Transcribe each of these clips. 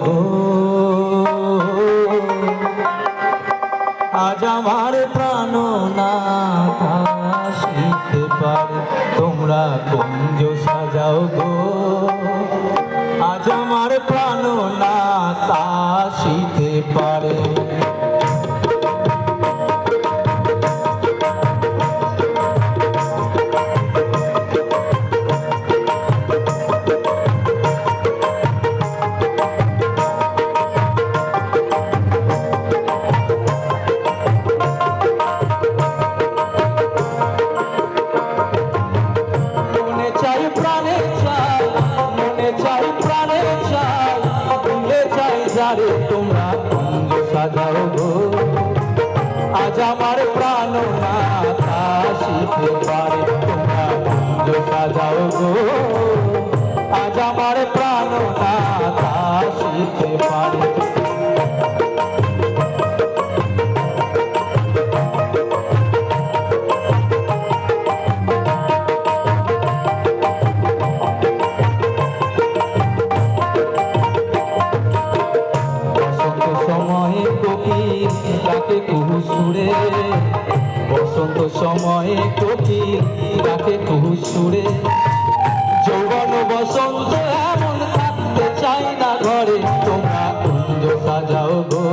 গো, আজ আমার প্রাণনাথ আসিতে পারে, তোমরা কুঞ্জ সাজাও গো, আজ আমার প্রাণনাথ আসিতে পারে। তোমরা কুঞ্জ সাজাও গো, আজ আমার প্রাণনাথ আসিতে পারে, তোমরা কুঞ্জ সাজাও গো, আজ আমার প্রাণনাথ আসিতে পারে। ডাকে কুহু সুরে, বসন্ত সময়ে কোকিল ডাকে কুহু সুরে, যৌবন বসন্ত এমন থাকতে চাই না ঘরে, তোমরা কুঞ্জ সাজাও গো,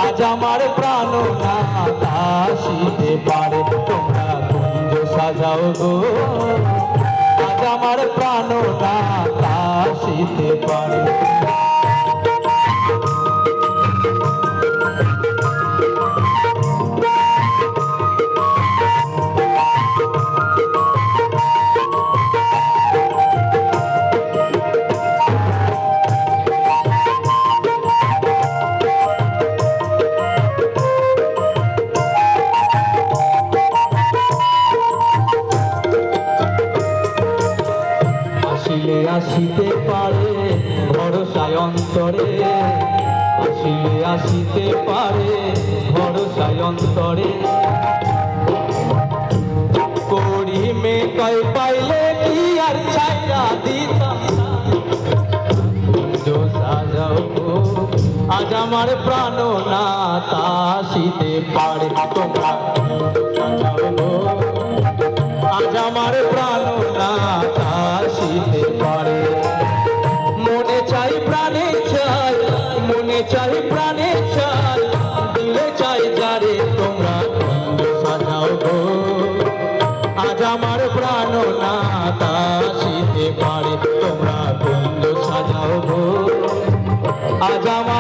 আজ আমার প্রাণনাথ আসিতে পারে, তোমরা কুঞ্জ সাজাও গো, আজ আমার প্রাণনাথ আসিতে পারে। আসিতে পারে ভরসায় অন্তরে, আসিলে আসিতে পারে ভরসায় অন্তরে, করি মেকাই পাইলে কি আর ছাইরা দিতাম, কুঞ্জ সাজাও গো, আজ আমার প্রাণনাথ আসিতে পারে, তোমরা সাজাও গো, আজ আমার প্রাণনাথ আসিতে পারে। মনে চাই প্রাণে চাই, মনে চাই প্রাণে চাই, দিলে চাই যারে, তোমরা কুঞ্জ সাজাও গো, আজ আমার প্রাণনাথ আসিতে পারে, তোমরা কুঞ্জ সাজাও গো, আজ আমার